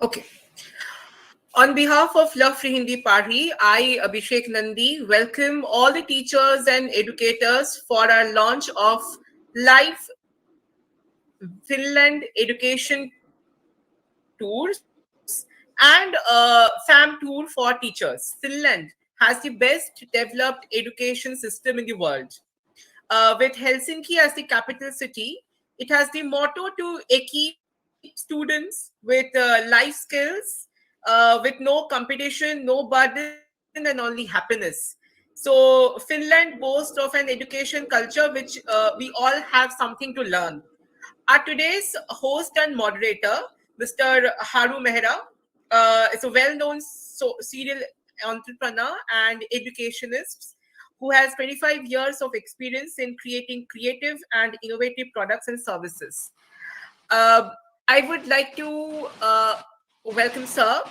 Okay. On behalf of Love Frehindi Parhi, I, Abhishek Nandi, welcome all the teachers and educators for our launch of live Finland Education Tours and a FAM tour for teachers. Finland has the best developed education system in the world. With Helsinki as the capital city, it has the motto to equip students with life skills, with no competition, no burden, and only happiness. So, Finland boasts of an education culture which we all have something to learn. Our today's host and moderator, Mr. Haru Mehra, is a well-known serial entrepreneur and educationist who has 25 years of experience in creating creative and innovative products and services. Uh, I would like to welcome Sir.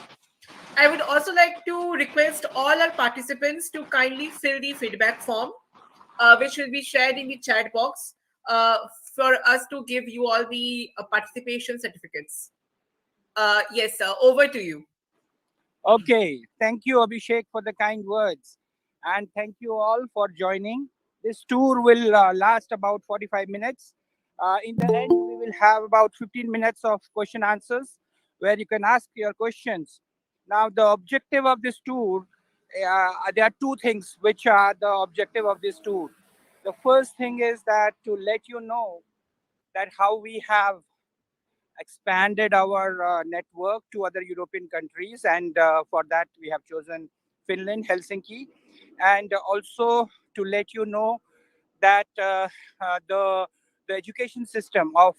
I would also like to request all our participants to kindly fill the feedback form, which will be shared in the chat box uh, for us to give you all the participation certificates. Yes, sir. Over to you. Okay, thank you, Abhishek, for the kind words. And thank you all for joining. This tour will last about 45 minutes. In the end, we will have about 15 minutes of question answers where you can ask your questions. Now, the objective of this tour, there are two things which are the objective of this tour. The first thing is that to let you know that how we have expanded our network to other European countries, and for that we have chosen Finland, Helsinki, and also to let you know that the education system of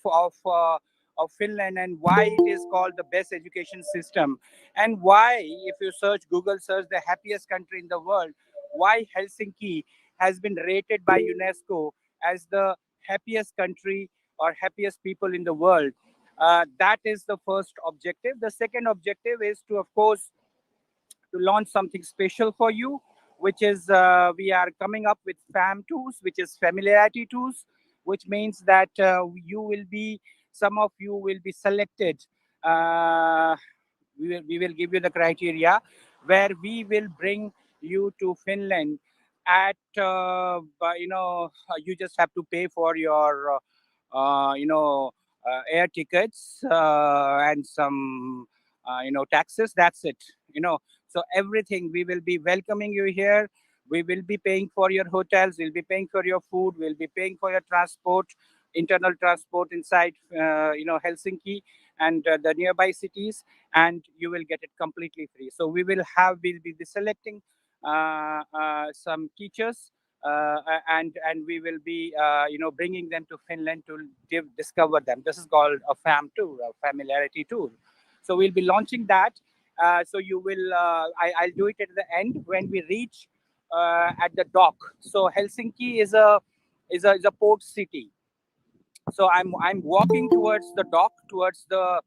Finland and why it is called the best education system, and why, if you search Google search the happiest country in the world, why Helsinki has been rated by UNESCO as the happiest country or happiest people in the world. That is the first objective. The second objective is to, of course, to launch something special for you, which is we are coming up with FAM tools, which is familiarity tools, which means that some of you will be selected. Uh, we will give you the criteria where we will bring you to Finland at you just have to pay for your air tickets and some taxes. That's it. So everything, we will be welcoming you here. We will be paying for your hotels. We'll be paying for your food. We'll be paying for your transport, internal transport inside Helsinki and the nearby cities, and you will get it completely free. So we'll be selecting some teachers, and we will be bringing them to Finland to discover them. This is called a FAM tour, a familiarity tour. So we'll be launching that. So you will I'll do it at the end when we reach at the dock. So Helsinki is a port city. So I'm walking towards the dock, towards the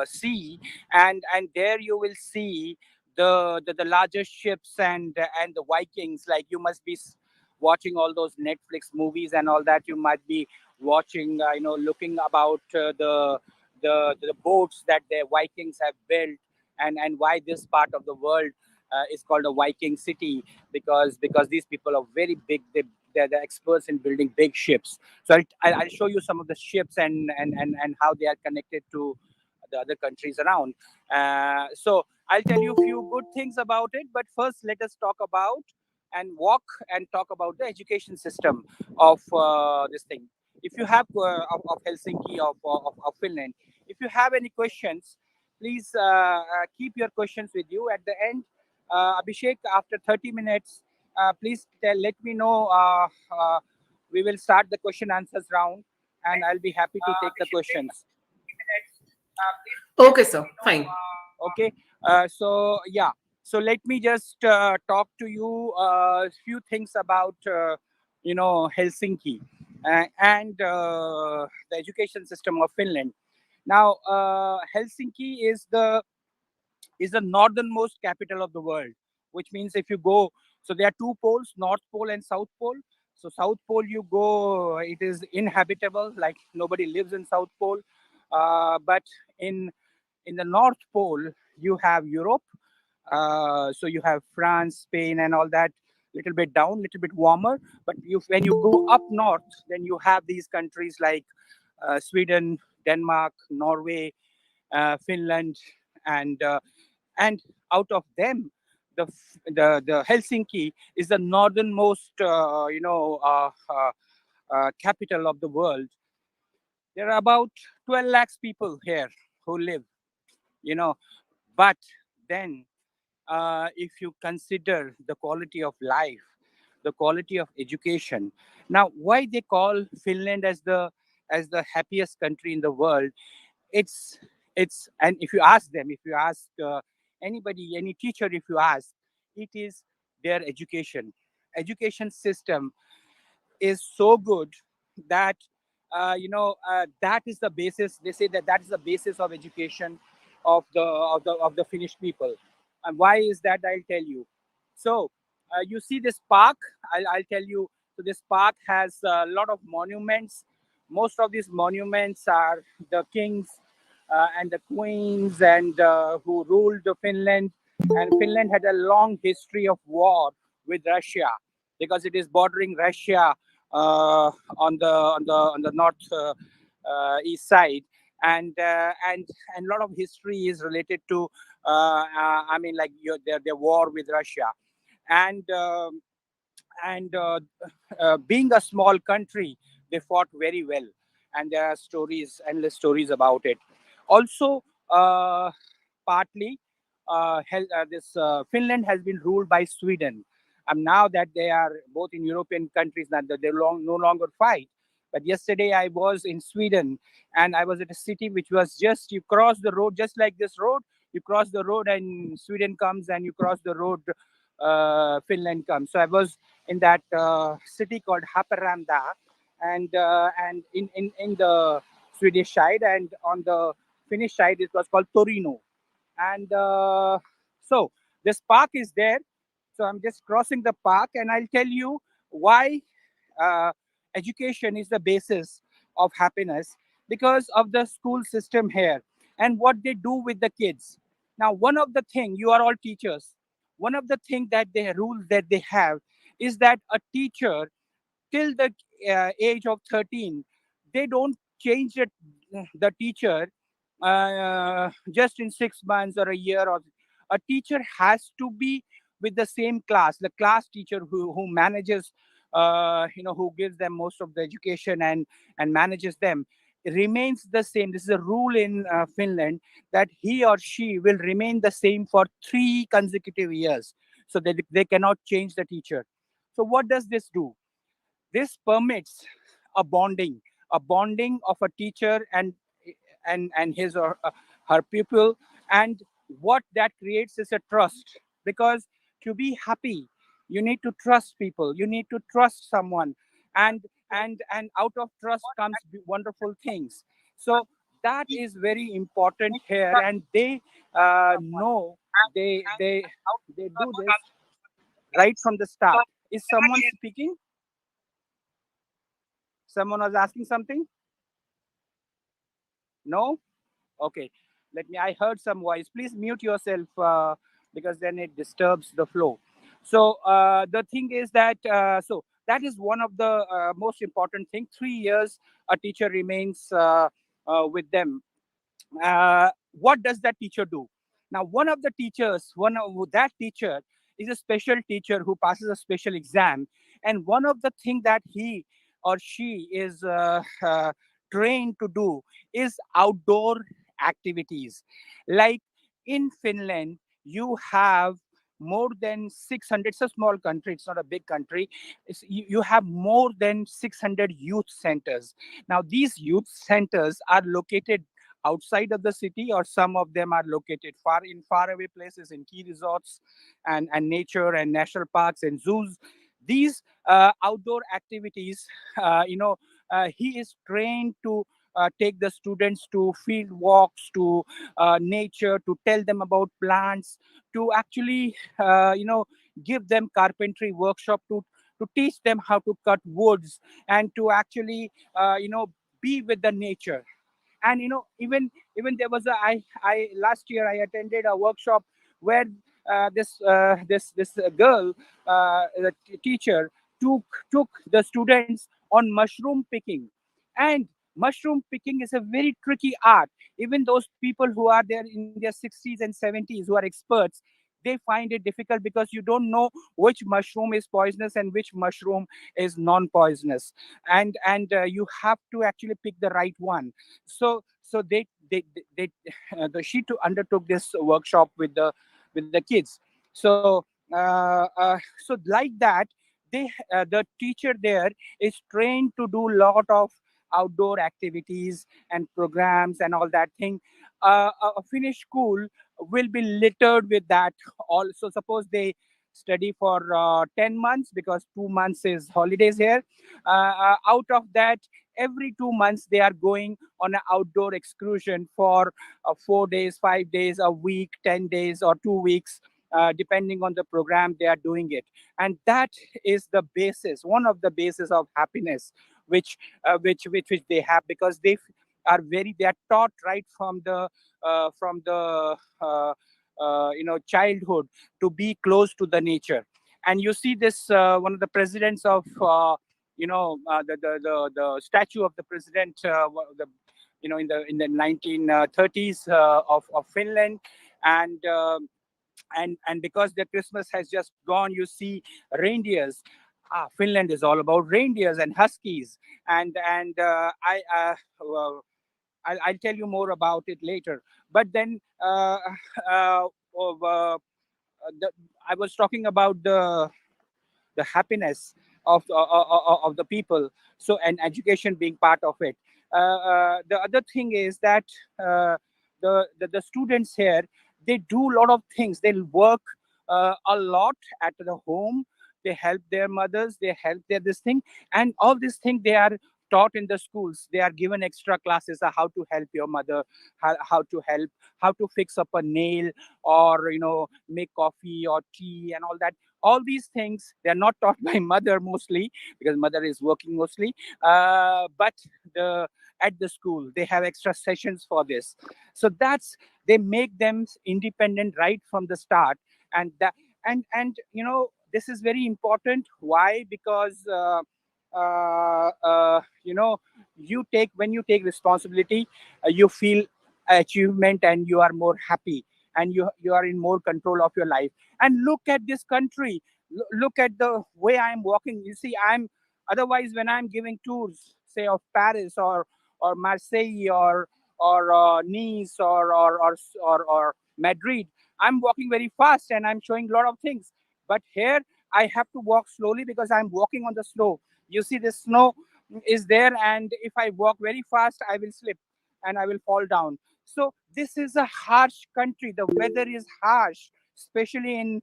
sea, and there you will see the largest ships and the Vikings. Like, you must be watching all those Netflix movies and all that. You might be watching, looking about the boats that the Vikings have built, and why this part of the world is called a Viking city, because these people are very big. They're the experts in building big ships. So I'll show you some of the ships and how they are connected to the other countries around. So I'll tell you a few good things about it. But first, let us talk about and walk and talk about the education system of this thing. If you have of Helsinki, of Finland, if you have any questions, please keep your questions with you at the end. Abhishek, after 30 minutes, please let me know. We will start the question answers round, and I'll be happy to take the questions. Okay, sir. Fine. Okay. So yeah. So let me just talk to you a few things about Helsinki and the education system of Finland. Now, Helsinki is the northernmost capital of the world, which means if you go, so there are two poles, North Pole and South Pole. So South Pole, you go, it is inhabitable, like nobody lives in South Pole. But in In the North Pole, you have Europe. So you have France, Spain, and all that. Little bit down, little bit warmer. But when you go up north, then you have these countries like Sweden, Denmark, Norway, Finland, and and out of them, the Helsinki is the northernmost capital of the world. There are about 12 lakhs people here who live, you know. But then, if you consider the quality of life, the quality of education, now why they call Finland as the happiest country in the world? It's and if you ask them, if you ask anybody, any teacher, if you ask, it is their education system is so good that that is the basis. They say that that is the basis of education of the Finnish people. And why is that? I'll tell you. So you see this park. I'll tell you. So this park has a lot of monuments. Most of these monuments are the kings and the queens and who ruled Finland. And Finland had a long history of war with Russia because it is bordering Russia on the north east side, and a lot of history is related to like their war with Russia, and being a small country, they fought very well, and there are stories, endless stories about it. Also, partly, this Finland has been ruled by Sweden. And now that they are both in European countries, now that no longer fight. But yesterday I was in Sweden, and I was at a city which was just, you cross the road, just like this road, you cross the road and Sweden comes, and you cross the road, Finland comes. So I was in that city called Haparanda, and in the Swedish side, and on the Finnish side it was called Torino. And so this park is there. So I'm just crossing the park, and I'll tell you why uh, education is the basis of happiness, because of the school system here and what they do with the kids. Now, one of the thing, you are all teachers. One of the thing that they rules that they have is that a teacher till the age of 13, they don't change the teacher just in 6 months or a year. Or a teacher has to be with the same class, the class teacher who manages, who gives them most of the education and manages them, remains the same. This is a rule in Finland, that he or she will remain the same for 3 consecutive years, so that they cannot change the teacher. So what does this do? This permits a bonding of a teacher and his or her pupil, and what that creates is a trust. Because to be happy, you need to trust people, you need to trust someone, and out of trust comes wonderful things. So that is very important here, and they know, they do this right from the start. Is someone speaking? Someone was asking something? No? Okay. Let me, I heard some voice. Please mute yourself, because then it disturbs the flow. So the thing is that, so that is one of the most important thing. 3 years, a teacher remains with them. What does that teacher do? Now, one of that teacher is a special teacher who passes a special exam, and one of the thing that he or she is trained to do is outdoor activities. Like in Finland, you have more than 600. It's a small country, it's not a big country. You have more than 600 youth centers. Now, these youth centers are located outside of the city, or some of them are located far away places, in key resorts and nature and national parks and zoos. These outdoor activities, he is trained to take the students to field walks, to nature, to tell them about plants, to actually give them carpentry workshop, to teach them how to cut woods, and to actually be with the nature. And even there was a I last year I attended a workshop where this girl, the teacher, took the students on mushroom picking. And mushroom picking is a very tricky art. Even those people who are there in their 60s and 70s, who are experts, they find it difficult because you don't know which mushroom is poisonous and which mushroom is non-poisonous. And you have to actually pick the right one. So they she too undertook this workshop with the kids. So like that, the teacher there is trained to do lot of outdoor activities and programs and all that thing. A Finnish school will be littered with that. Also, suppose they study for 10 months, because 2 months is holidays here. Out of that, every 2 months they are going on an outdoor excursion for 4 days, 5 days, a week, 10 days, or 2 weeks, depending on the program they are doing it. And that is the basis, one of the basis of happiness, which they have, because they are taught right from the childhood to be close to the nature. And you see this, one of the presidents of the statue of the president, the in the 1930s, of Finland. And uh, and and because the Christmas has just gone, you see reindeers. Finland is all about reindeers and huskies. And well, I'll tell you more about it later. But then, uh, of, the, I was talking about the happiness of the people. So, and education being part of it. The other thing is that the students here, they do a lot of things. They work a lot at the home. They help their mothers, they help their this thing. And all these things they are taught in the schools. They are given extra classes on how to help your mother, how to fix up a nail, or make coffee or tea and all that. All these things they are not taught by mother mostly, because mother is working mostly. But the at the school they have extra sessions for this. So that's, they make them independent right from the start. And that and and this is very important. Why? Because uh, uh, you know you take when you take responsibility, you feel achievement, and you are more happy, and you are in more control of your life. And look at this country. Look at the way I'm walking. You see, I'm otherwise when I'm giving tours, say of Paris, or Marseille, or Nice, or Madrid, I'm walking very fast and I'm showing a lot of things. But here I have to walk slowly because I'm walking on the snow. You see, the snow is there, and if I walk very fast, I will slip and I will fall down. So this is a harsh country. The weather is harsh, especially in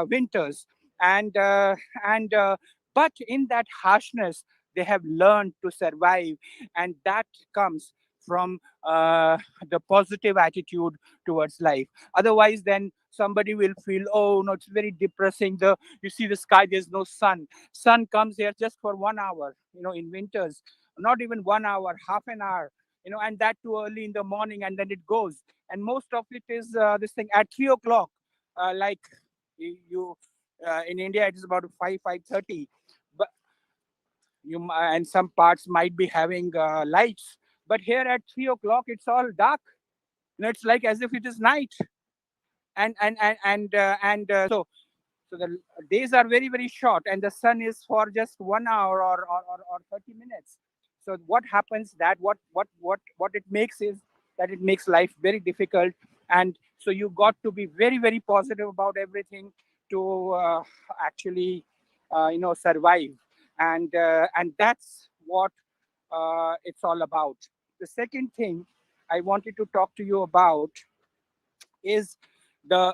winters. And uh, and uh, but in that harshness, they have learned to survive, and that comes from the positive attitude towards life. Otherwise, then somebody will feel, oh no, it's very depressing. You see the sky, there's no sun. Sun comes here just for 1 hour, in winters. Not even 1 hour, half an hour, and that too early in the morning, and then it goes. And most of it is this thing at 3 o'clock. Like you in India, it is about 5:30. But and some parts might be having lights. But here at 3 o'clock, it's all dark. It's like as if it is night. And so the days are very, very short, and the sun is for just 1 hour, or 30 minutes. So what happens, that what it makes is that it makes life very difficult. And so you got to be very, very positive about everything to actually survive. And that's what it's all about. The second thing I wanted to talk to you about is the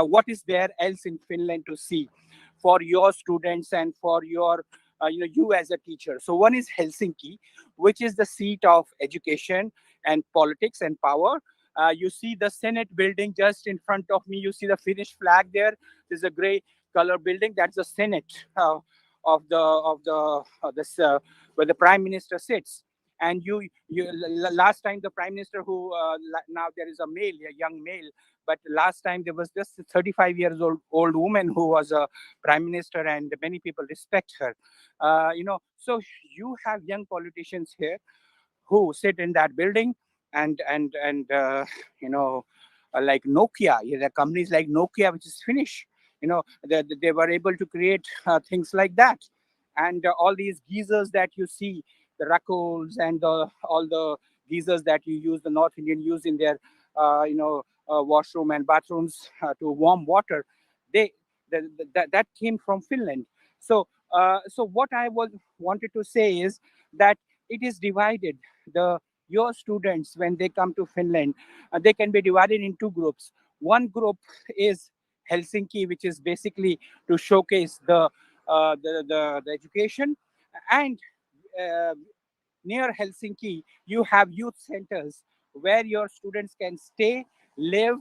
what is there else in Finland to see for your students and for your you as a teacher. So one is Helsinki, which is the seat of education and politics and power. You see the Senate building just in front of me. You see the Finnish flag there. There's a gray color building. That's the Senate of the this where the prime minister sits. And last time the prime minister who now there is a young male, but last time there was just a 35 years old woman who was a prime minister, and many people respect her. So you have young politicians here who sit in that building, and you know like Nokia. Yeah, there are companies like Nokia, which is Finnish. They were able to create things like that. And all these geysers that you see, the Racols and all the geysers that you use, the North Indian use in their washroom and bathrooms to warm water, they that came from Finland. So what I was wanted to say is that it is divided. The Your students, when they come to Finland, they can be divided in two groups. One group is Helsinki, which is basically to showcase the education. And uh, near Helsinki, you have youth centers where your students can stay, live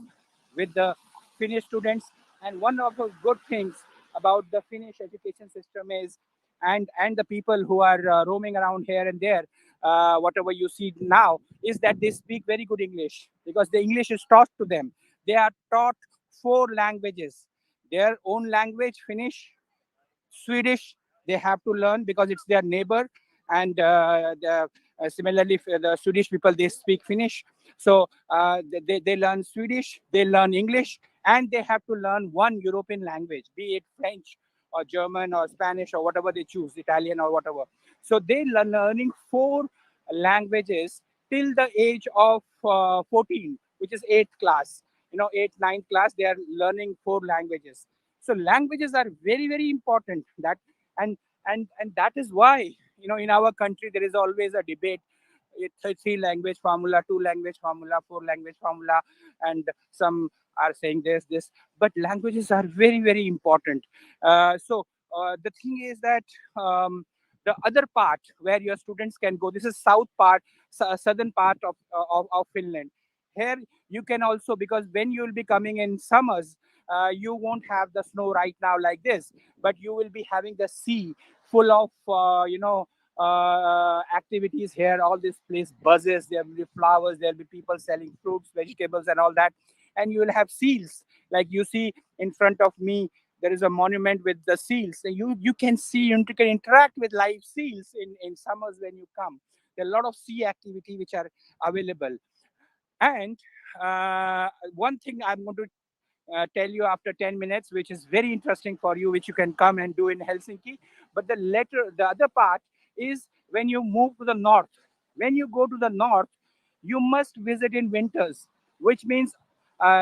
with the Finnish students. And one of the good things about the Finnish education system is, and the people who are roaming around here and there, whatever you see now, is that they speak very good English because the English is taught to them. They are taught four languages: their own language, Finnish, Swedish, they have to learn because it's their neighbor, and similarly, the Swedish people, they speak Finnish. So they learn Swedish, they learn English, and they have to learn one European language, be it French or German or Spanish or whatever they choose, Italian or whatever. So they learning four languages till the age of 14, which is eighth class. 8th, ninth class, they are learning four languages. So languages are very, very important. And that is why, in our country there is always a debate. It's a three language formula, two language formula, four language formula, and some are saying this. But languages are very, very important. So the thing is that, the other part where your students can go, this is south part, southern part of Finland. Here you can also, because when you will be coming in summers, you won't have the snow right now like this, but you will be having the sea full of activities here. All this place buzzes. There will be flowers, there will be people selling fruits, vegetables, and all that. And you will have seals, like you see in front of me. There is a monument with the seals. So you can see, you can interact with live seals in summers when you come. There are a lot of sea activity which are available. And one thing I'm going to tell you after 10 minutes, which is very interesting for you, which you can come and do in Helsinki. But the other part is when you move to the north. When you go to the north, you must visit in winters, which means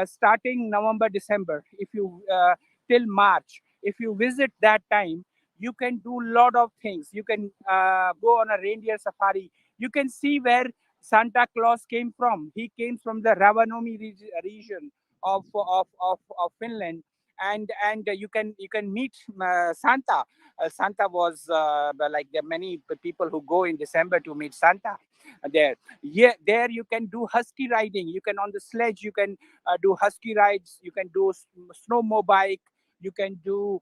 starting November, December, if you till March, if you visit that time, you can do a lot of things. You can go on a reindeer safari. You can see where Santa Claus came from. He came from the Ravanomi region of Finland, and you can meet Santa. Santa was like, there are many people who go in December to meet Santa there. Yeah, there you can do husky riding. You can, on the sledge, you can do husky rides. You can do snowmobile bike. You can do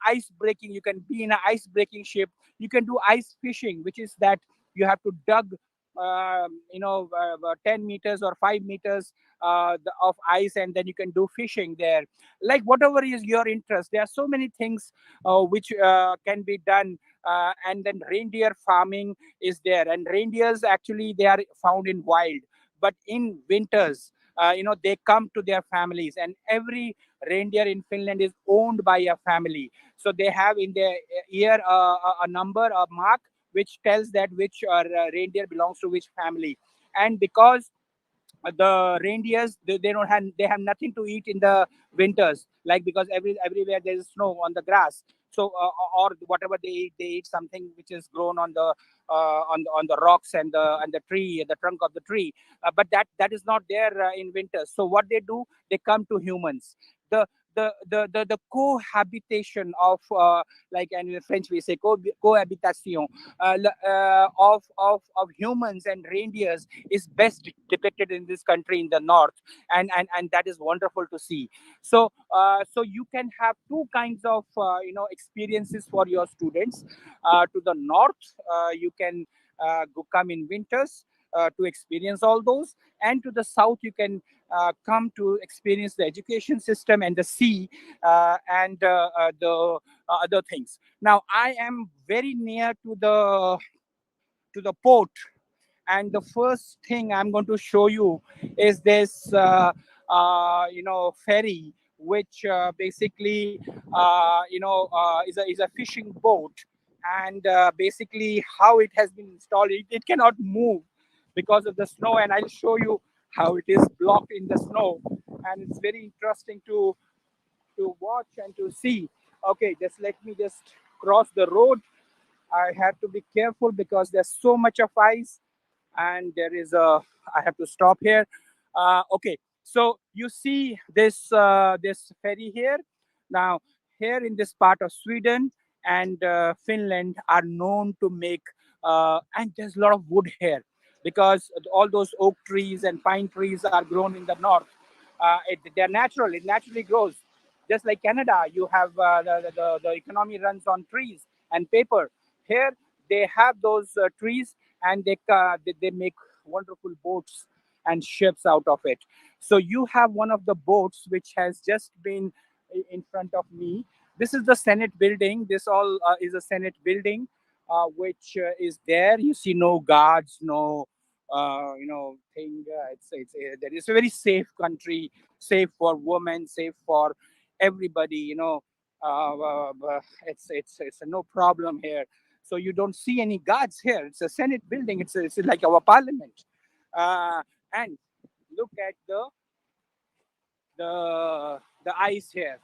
ice breaking. You can be in an ice breaking ship. You can do ice fishing, which is that you have to dug 10 meters or 5 meters of ice, and then you can do fishing there. Like, whatever is your interest, there are so many things which can be done. And then reindeer farming is there, and reindeers, actually, they are found in wild, but in winters, they come to their families, and every reindeer in Finland is owned by a family. So they have in their ear a number, a mark, which tells that which reindeer belongs to which family. And because the reindeers, they have nothing to eat in the winters, like, because everywhere there is snow on the grass. So or whatever they eat something which is grown on the rocks and the tree, the trunk of the tree. But that is not there in winter. So what they do, they come to humans. The cohabitation of, like, and in French we say cohabitation, of humans and reindeers is best depicted in this country in the north. And that is wonderful to see. So you can have two kinds of experiences for your students. To the north, you can come in winters to experience all those. And to the south, you can come to experience the education system and the sea and the other things. Now, I am very near to the port, and the first thing I'm going to show you is this ferry, which basically is a fishing boat. And basically how it has been installed, it cannot move because of the snow, and I'll show you how it is blocked in the snow. And it's very interesting to watch and to see. Okay, just let me just cross the road. I have to be careful because there's so much of ice, and there is a. I have to stop here. Okay, so you see this ferry here. Now, here in this part of Sweden and Finland are known to make, and there's a lot of wood here because all those oak trees and pine trees are grown in the north. They're natural. It naturally grows. Just like Canada, you have the economy runs on trees and paper. Here, they have those trees, and they make wonderful boats and ships out of it. So you have one of the boats which has just been in front of me. This is the Senate building. This all is a Senate building, which is there. You see no guards, no thing. That is a very safe country, safe for women, safe for everybody. It's no problem here. So you don't see any guards here. It's a Senate building. It's like our parliament. And look at the ice here.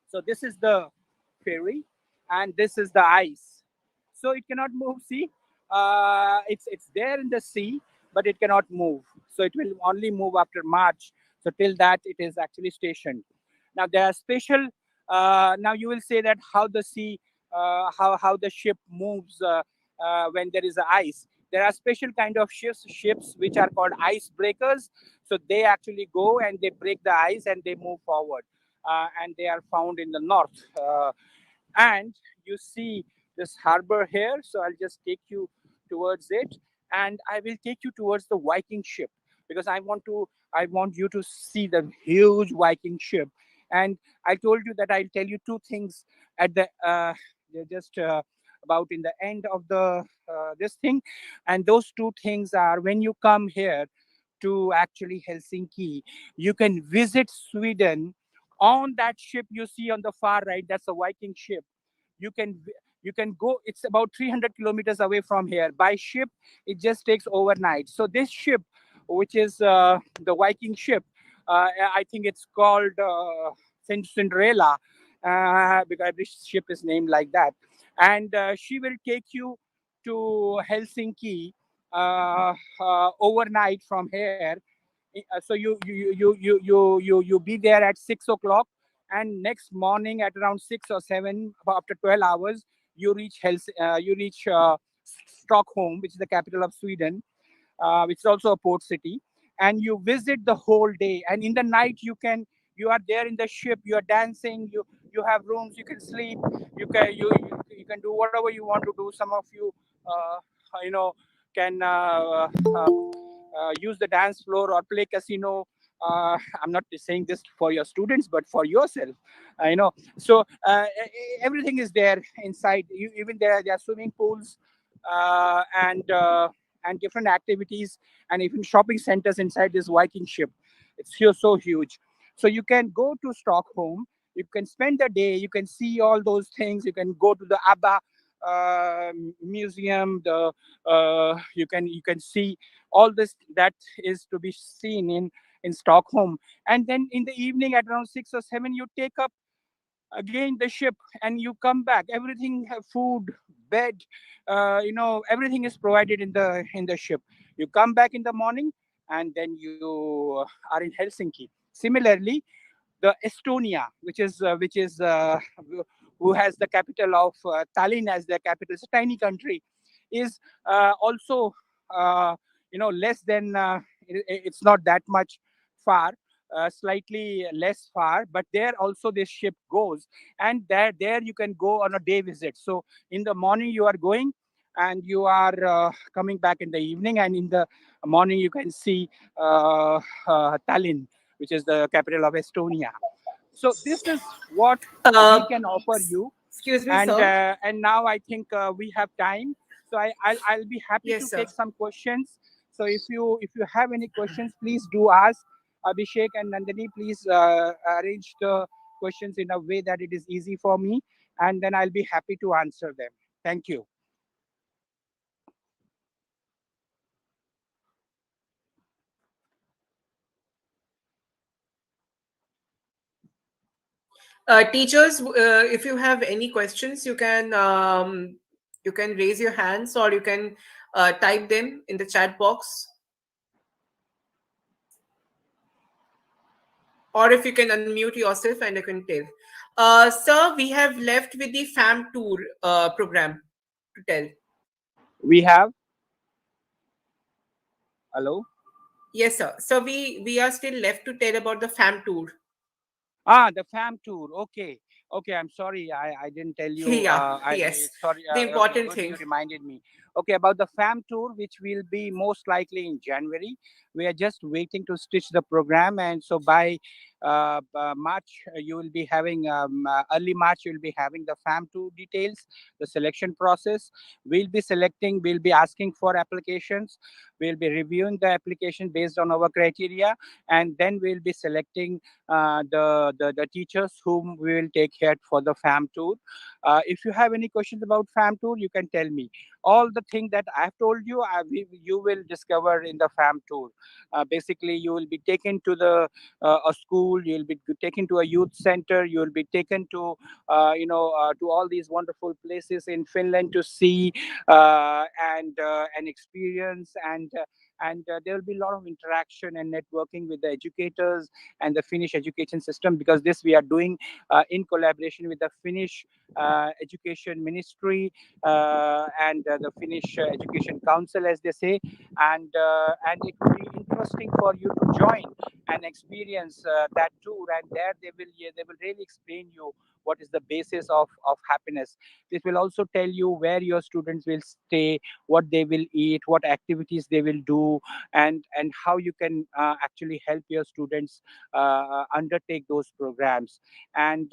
So this is the ferry, and this is the ice. So it cannot move. See, it's there in the sea, but it cannot move. So it will only move after March. So till that, it is actually stationed. Now there are special. Now you will say that how the sea, how the ship moves when there is ice. There are special kind of ships which are called ice breakers. So they actually go and they break the ice and they move forward, and they are found in the north. And you see this harbor here. So I'll just take you towards it, and I will take you towards the Viking ship because I want you to see the huge Viking ship. And I told you that I'll tell you two things at the just about in the end of the this thing. And those two things are, when you come here to actually Helsinki, you can visit Sweden on that ship you see on the far right. That's a Viking ship. You can you can go. It's about 300 kilometers away from here. By ship, it just takes overnight. So this ship, which is the Viking ship, I think it's called Cinderella, because every ship is named like that. And she will take you to Helsinki overnight from here. So you be there at 6 o'clock, and next morning at around 6 or 7, after 12 hours, you reach Stockholm, which is the capital of Sweden, which is also a port city. And you visit the whole day, and in the night you are there in the ship, you are dancing, you have rooms, you can sleep, you can do whatever you want to do. Some of you uh, you know can use the dance floor or play casino. I'm not saying this for your students, but for yourself. So everything is there inside. Even there are swimming pools, and different activities, and even shopping centers inside this Viking ship. It's here so huge. So you can go to Stockholm. You can spend the day. You can see all those things. You can go to the ABBA museum. You can see all this that is to be seen in Stockholm. And then in the evening at around 6 or 7, you take up again the ship and you come back. Everything, food, bed, everything is provided in the ship. You come back in the morning, and then you are in Helsinki. Similarly, the Estonia, who has the capital of Tallinn as their capital. It's a tiny country, is also less than. It's not that much far, slightly less far, but there also this ship goes, and there you can go on a day visit. So in the morning you are going. and you are coming back in the evening, and in the morning you can see Tallinn, which is the capital of Estonia. So this is what we Uh, can offer you. Excuse me, and sir. uh, and now I think we have time, so I'll be happy to Yes, sir. take some questions. So if you have any questions, please do ask. Abhishek and Nandini, please arrange the questions in a way that it is easy for me, and then I'll be happy to answer them. Thank you. Teachers, if you have any questions, you can raise your hands, or you can type them in the chat box, or if you can unmute yourself and I can tell. Sir, we have left with the FAM tour program to tell. We have, hello. Yes, sir. So we are still left to tell about the FAM tour. The fam tour. Okay. Okay. I'm sorry. I didn't tell you. Yeah, I yes. sorry. The Okay. important Good. You thing. reminded me. Okay. About the fam tour, which will be most likely in January. We are just waiting to stitch the program, and so by March, you will be having early March. You will be having the fam tour details, the selection process. We'll be selecting. We'll be asking for applications. We'll be reviewing the application based on our criteria, and then we'll be selecting the teachers whom we will take here for the fam tour. If you have any questions about fam tour, you can tell me. All the thing that I have told you, you will discover in the fam tour. Basically, you will be taken to a school, you will be taken to a youth center, you will be taken to to all these wonderful places in Finland to see and experience, and there will be a lot of interaction and networking with the educators and the Finnish education system, because this we are doing in collaboration with the Finnish Education Ministry and the Finnish Education Council, as they say, and it will be interesting for you to join and experience that tour. And there they will really explain you what is the basis of happiness. This will also tell you where your students will stay, what they will eat, what activities they will do, and how you can actually help your students undertake those programs, and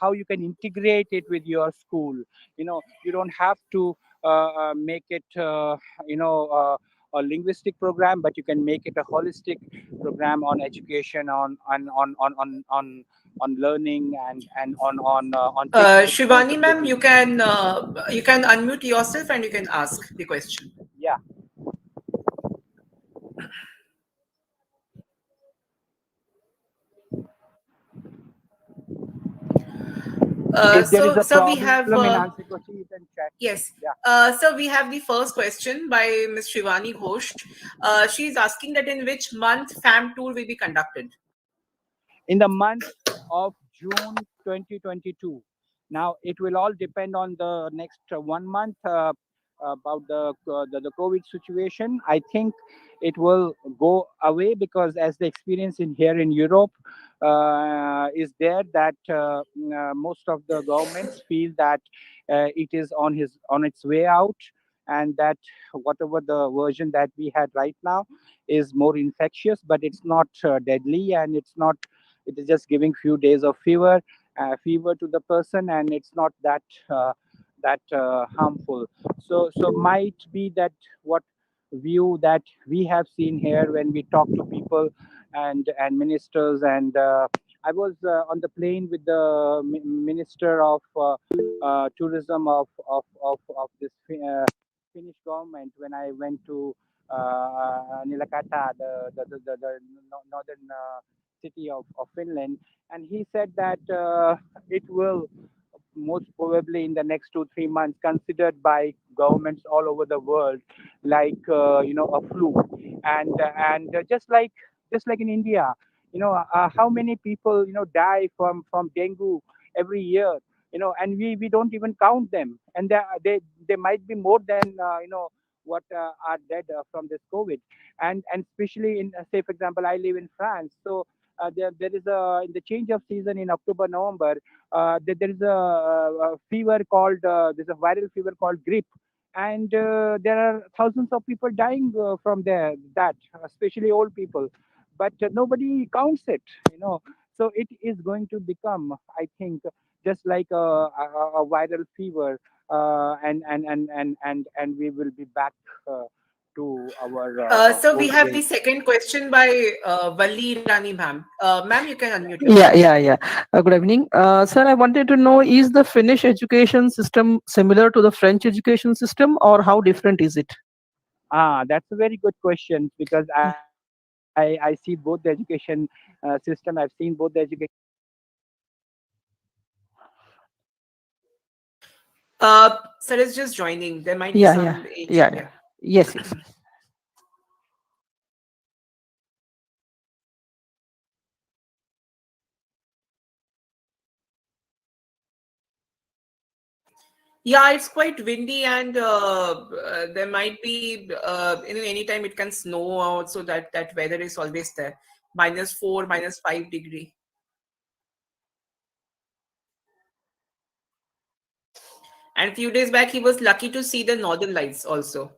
how you can integrate it with your school. You don't have to make it a linguistic program, but you can make it a holistic program on education, on learning, and on taking Shivani ma'am, responsibility. you can unmute yourself and you can ask the question. Yeah. If there is a So we have problem in answering question, you can chat me. yes. Yeah. So we have the first question by Ms. Shivani Ghosh. She's asking that in which month FAM tour will be conducted. In the month of June 2022. Now, it will all depend on the next 1 month about the COVID situation. I think it will go away, because as the experience in here in Europe is there, that most of the governments feel that it is on its way out, and that whatever the version that we had right now is more infectious, but it's not deadly, and it is just giving few days of fever to the person, and it's not that harmful. So might be that what view that we have seen here when we talk to people and ministers. And I was on the plane with the minister of tourism of this Finnish government, when I went to Nilakata, the northern city of Finland. And he said that it will most probably in the next 2 3 months considered by governments all over the world like a flu. And just like in India, how many people die from dengue every year, and we don't even count them, and they might be more than what are dead from this COVID. And especially in, say for example, I live in France. So there is a in the change of season in October, November, there is a fever called there's a viral fever called grippe, and there are thousands of people dying from there, that especially old people, but nobody counts it, so it is going to become, I think, just like a viral fever, and we will be back uh, to our So we old have the ways. second question by Valli Rani ma'am. Ma'am, you can unmute yourself. Yeah, yeah, yeah. Good evening. Sir, I wanted to know, is the Finnish education system similar to the French education system, or how different is it? That's a very good question, because I see both the education system. I've seen both the education. Sir is just joining. There might be Yeah, yeah, some issue. yeah, yeah. Yeah. Yes, yes. Yeah, it's quite windy, and there might be, anytime it can snow out, so that weather is always there. -4, -5 degree. And few days back, he was lucky to see the northern lights also.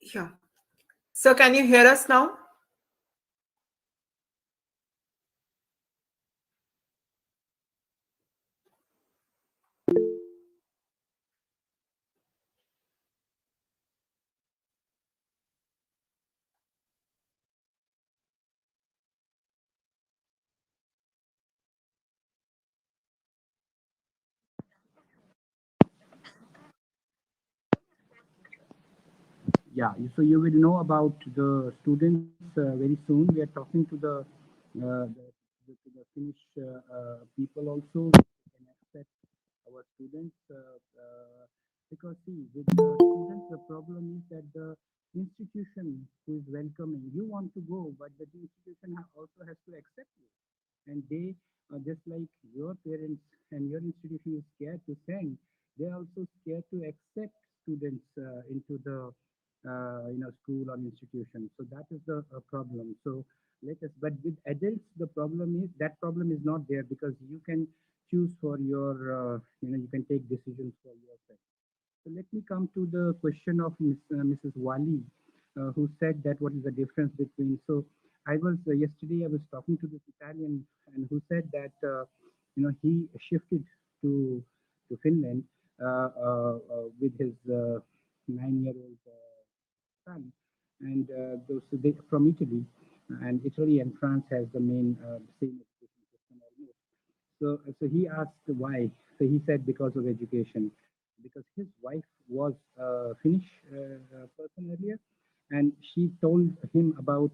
Yeah. So can you hear us now? Yeah, so you will know about the students very soon. We are talking to the Finnish people also. We can accept our students because see, with the students, the problem is that the institution who is welcoming, you want to go, but the institution also has to accept you, and they just like your parents and your institution is scared to send, they are also scared to accept students into the school or institution. So that is the problem. So let us, but with adults the problem is that problem is not there, because you can choose for your you can take decisions for yourself. So let me come to the question of Mrs. Wali, who said that what is the difference between. So I was yesterday I was talking to this Italian, and who said that he shifted. to Finland with his 9-year-old son, and those they from Italy, and Italy and France has the main same education system almost. So he asked why. So he said because of education, because his wife was a Finnish person earlier, and she told him about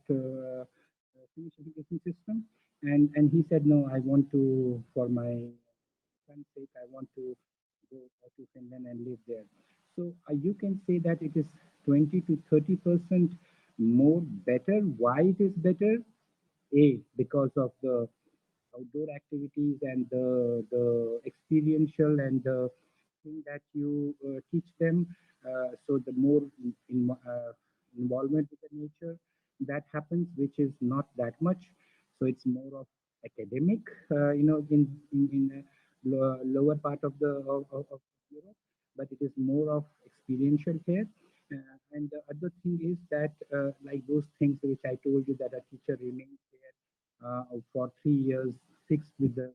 Finnish education system, and he said no, I want to for my son's sake, I want to go to Finland and live there. So you can say that it is 20 to 30% more better. Why it is better? A, because of the outdoor activities and the experiential and the thing that you teach them. So the more involvement with the nature that happens, which is not that much. So it's more of academic, in lower part of of Europe, but it is more of experiential here. And the other thing is that, like those things which I told you, that a teacher remains there for 3 years, fixed with the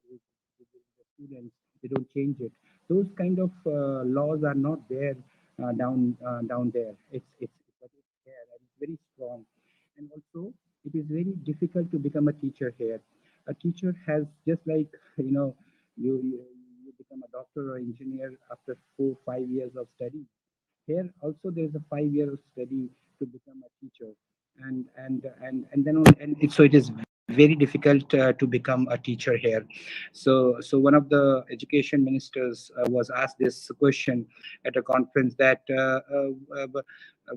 students. They don't change it. Those kind of laws are not there down there. But it's there and it's very strong. And also, it is very difficult to become a teacher here. A teacher has just like you become a doctor or engineer after 4 5 years of study. Here also there is a 5 year of study to become a teacher, and then so it is very difficult to become a teacher here. So one of the education ministers was asked this question at a conference that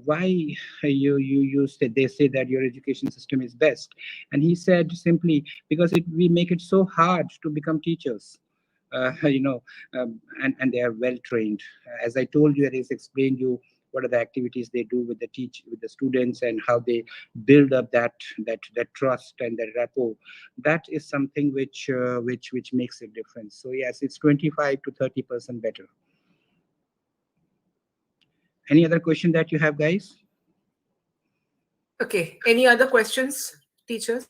why you said they say that your education system is best, and he said simply because we make it so hard to become teachers. uh, you know, and they are well trained. As I told you, I just explained you what are the activities they do with the students and how they build up that trust and that rapport. That is something which makes a difference. So yes, it's 25 to 30% better. Any other question that you have, guys? Okay. Any other questions, teachers?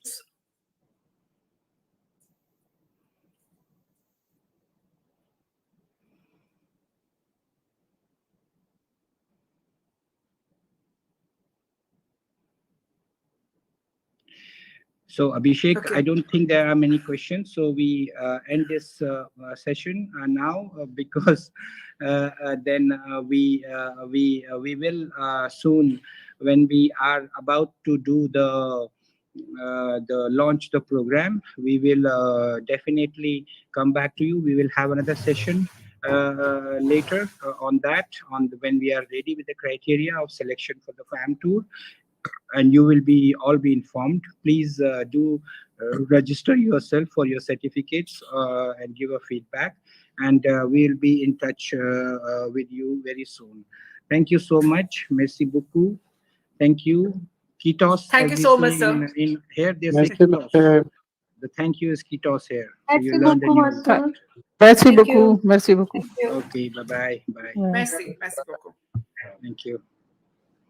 So, Abhishek, I Okay. don't think there are many questions. So we end this session now because then we will soon, when we are about to do the launch the program, we will definitely come back to you. We will have another session later on that when we are ready with the criteria of selection for the farm tour, and you will be all be informed. Please do register yourself for your certificates and give a feedback, and we'll be in touch with you very soon. Thank you so much. Merci beaucoup. Thank you. Kitos, Thank as you we so say much, sir. in here, they say Merci, kitos. monsieur. The thank you is kitos here. So you Merci learned a beaucoup, new. Th- master. Merci Thank you. beaucoup. Merci beaucoup. Thank you. Okay, bye bye. Bye. Yeah. Merci. Merci beaucoup. Thank you.